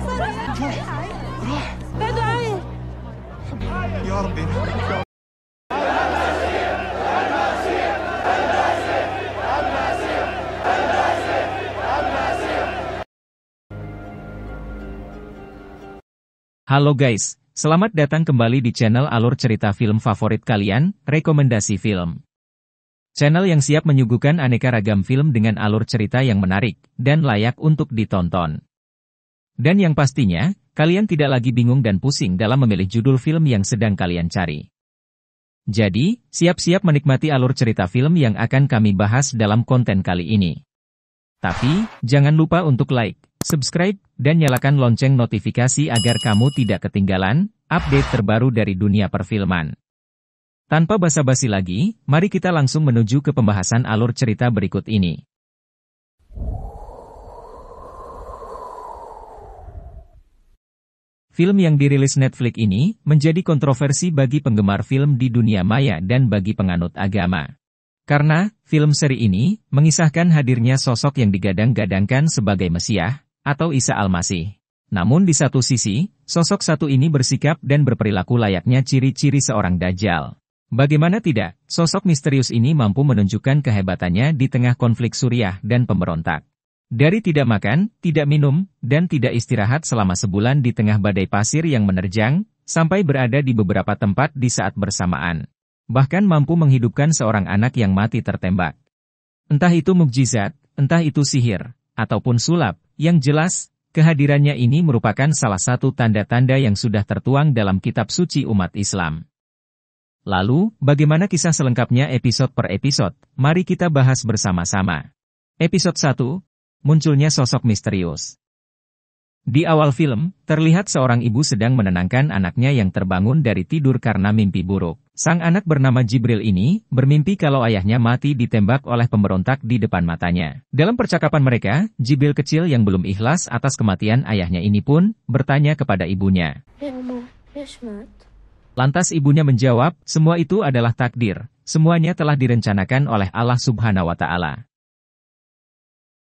راح. يا ربي. Halo guys, selamat datang kembali di channel alur cerita film favorit kalian, Rekomendasi Film. Channel yang siap menyuguhkan aneka ragam film dengan alur cerita yang menarik dan layak untuk ditonton. Dan yang pastinya, kalian tidak lagi bingung dan pusing dalam memilih judul film yang sedang kalian cari. Jadi, siap-siap menikmati alur cerita film yang akan kami bahas dalam konten kali ini. Tapi, jangan lupa untuk like, subscribe, dan nyalakan lonceng notifikasi agar kamu tidak ketinggalan update terbaru dari dunia perfilman. Tanpa basa-basi lagi, mari kita langsung menuju ke pembahasan alur cerita berikut ini. Film yang dirilis Netflix ini menjadi kontroversi bagi penggemar film di dunia maya dan bagi penganut agama. Karena, film seri ini mengisahkan hadirnya sosok yang digadang-gadangkan sebagai Mesias, atau Isa Al-Masih. Namun di satu sisi, sosok satu ini bersikap dan berperilaku layaknya ciri-ciri seorang Dajjal. Bagaimana tidak, sosok misterius ini mampu menunjukkan kehebatannya di tengah konflik Suriah dan pemberontak. Dari tidak makan, tidak minum, dan tidak istirahat selama sebulan di tengah badai pasir yang menerjang, sampai berada di beberapa tempat di saat bersamaan. Bahkan mampu menghidupkan seorang anak yang mati tertembak. Entah itu mukjizat, entah itu sihir, ataupun sulap, yang jelas, kehadirannya ini merupakan salah satu tanda-tanda yang sudah tertuang dalam kitab suci umat Islam. Lalu, bagaimana kisah selengkapnya episode per episode? Mari kita bahas bersama-sama. Episode 1, munculnya sosok misterius. Di awal film, terlihat seorang ibu sedang menenangkan anaknya yang terbangun dari tidur karena mimpi buruk. Sang anak bernama Jibril ini, bermimpi kalau ayahnya mati ditembak oleh pemberontak di depan matanya. Dalam percakapan mereka, Jibril kecil yang belum ikhlas atas kematian ayahnya ini pun, bertanya kepada ibunya. Lantas ibunya menjawab, semua itu adalah takdir, semuanya telah direncanakan oleh Allah Subhanahu wa Ta'ala.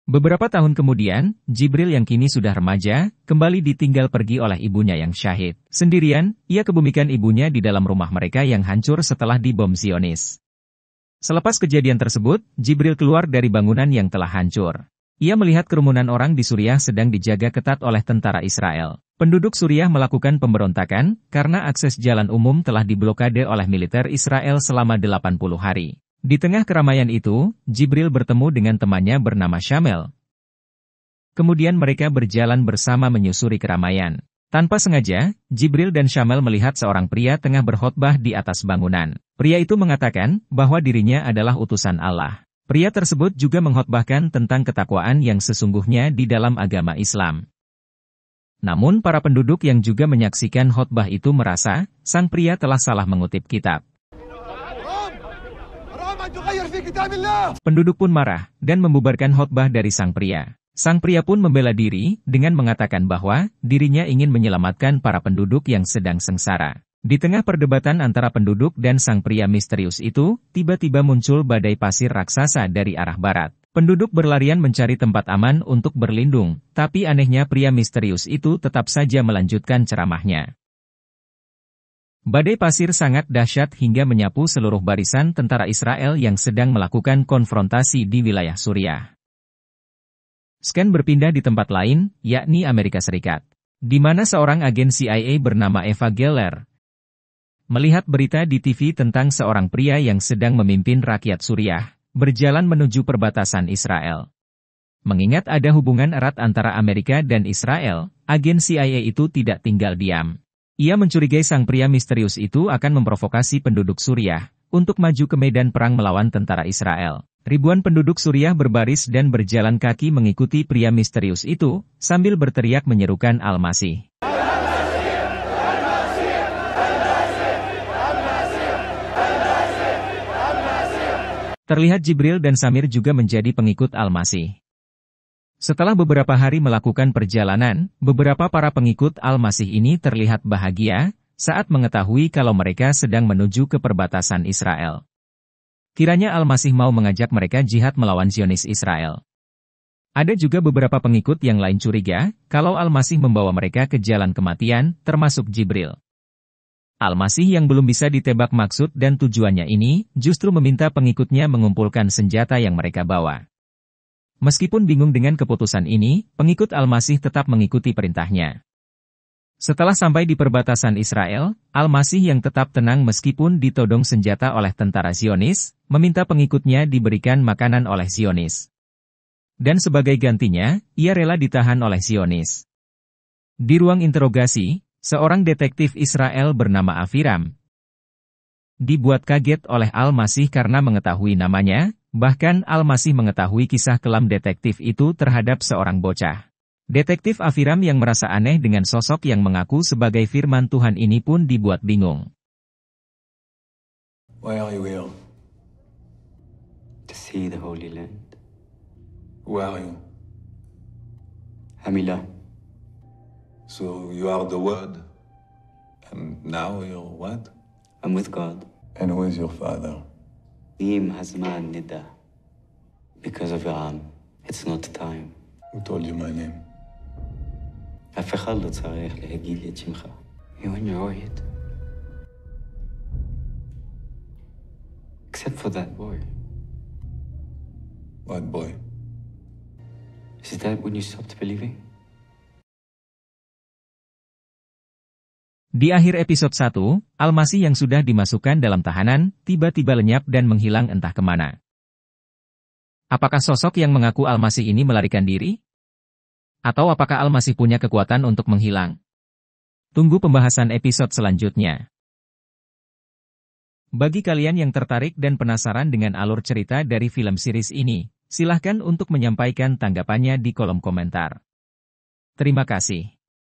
Beberapa tahun kemudian, Jibril yang kini sudah remaja, kembali ditinggal pergi oleh ibunya yang syahid. Sendirian, ia kebumikan ibunya di dalam rumah mereka yang hancur setelah dibom Zionis. Selepas kejadian tersebut, Jibril keluar dari bangunan yang telah hancur. Ia melihat kerumunan orang di Suriah sedang dijaga ketat oleh tentara Israel. Penduduk Suriah melakukan pemberontakan, karena akses jalan umum telah diblokade oleh militer Israel selama 80 hari. Di tengah keramaian itu, Jibril bertemu dengan temannya bernama Syamel. Kemudian mereka berjalan bersama menyusuri keramaian. Tanpa sengaja, Jibril dan Syamel melihat seorang pria tengah berkhotbah di atas bangunan. Pria itu mengatakan bahwa dirinya adalah utusan Allah. Pria tersebut juga mengkhotbahkan tentang ketakwaan yang sesungguhnya di dalam agama Islam. Namun para penduduk yang juga menyaksikan khotbah itu merasa, sang pria telah salah mengutip kitab. Penduduk pun marah, dan membubarkan khotbah dari sang pria. Sang pria pun membela diri, dengan mengatakan bahwa, dirinya ingin menyelamatkan para penduduk yang sedang sengsara. Di tengah perdebatan antara penduduk dan sang pria misterius itu, tiba-tiba muncul badai pasir raksasa dari arah barat. Penduduk berlarian mencari tempat aman untuk berlindung, tapi anehnya pria misterius itu tetap saja melanjutkan ceramahnya. Badai pasir sangat dahsyat hingga menyapu seluruh barisan tentara Israel yang sedang melakukan konfrontasi di wilayah Suriah. Scan berpindah di tempat lain, yakni Amerika Serikat, di mana seorang agen CIA bernama Eva Geller melihat berita di TV tentang seorang pria yang sedang memimpin rakyat Suriah, berjalan menuju perbatasan Israel. Mengingat ada hubungan erat antara Amerika dan Israel, agen CIA itu tidak tinggal diam. Ia mencurigai sang pria misterius itu akan memprovokasi penduduk Suriah untuk maju ke medan perang melawan tentara Israel. Ribuan penduduk Suriah berbaris dan berjalan kaki mengikuti pria misterius itu, sambil berteriak menyerukan Al-Masih. Terlihat Jibril dan Samir juga menjadi pengikut Al-Masih. Setelah beberapa hari melakukan perjalanan, beberapa para pengikut Al-Masih ini terlihat bahagia saat mengetahui kalau mereka sedang menuju ke perbatasan Israel. Kiranya Al-Masih mau mengajak mereka jihad melawan Zionis Israel. Ada juga beberapa pengikut yang lain curiga, kalau Al-Masih membawa mereka ke jalan kematian, termasuk Jibril. Al-Masih yang belum bisa ditebak maksud dan tujuannya ini, justru meminta pengikutnya mengumpulkan senjata yang mereka bawa. Meskipun bingung dengan keputusan ini, pengikut Al-Masih tetap mengikuti perintahnya. Setelah sampai di perbatasan Israel, Al-Masih yang tetap tenang meskipun ditodong senjata oleh tentara Zionis, meminta pengikutnya diberikan makanan oleh Zionis. Dan sebagai gantinya, ia rela ditahan oleh Zionis. Di ruang interogasi, seorang detektif Israel bernama Aviram dibuat kaget oleh Al-Masih karena mengetahui namanya, bahkan Al-Masih mengetahui kisah kelam detektif itu terhadap seorang bocah. Detektif Aviram yang merasa aneh dengan sosok yang mengaku sebagai firman Tuhan ini pun dibuat bingung. Why are you here? To see the Holy Land. Where are you? Hamila. So you are the Word, and now you're what? I'm with God. And who is your father? Im Hazman Nida. Because of Am, it's not time. Who told you my name? אף אחד לא צריך להגיד לי את שמך. You enjoy it. Except for that boy. What boy? Is that when you stopped believing? Di akhir episode 1, Al-Masih yang sudah dimasukkan dalam tahanan, tiba-tiba lenyap dan menghilang entah kemana. Apakah sosok yang mengaku Al-Masih ini melarikan diri? Atau apakah Al-Masih punya kekuatan untuk menghilang? Tunggu pembahasan episode selanjutnya. Bagi kalian yang tertarik dan penasaran dengan alur cerita dari film series ini, silahkan untuk menyampaikan tanggapannya di kolom komentar. Terima kasih.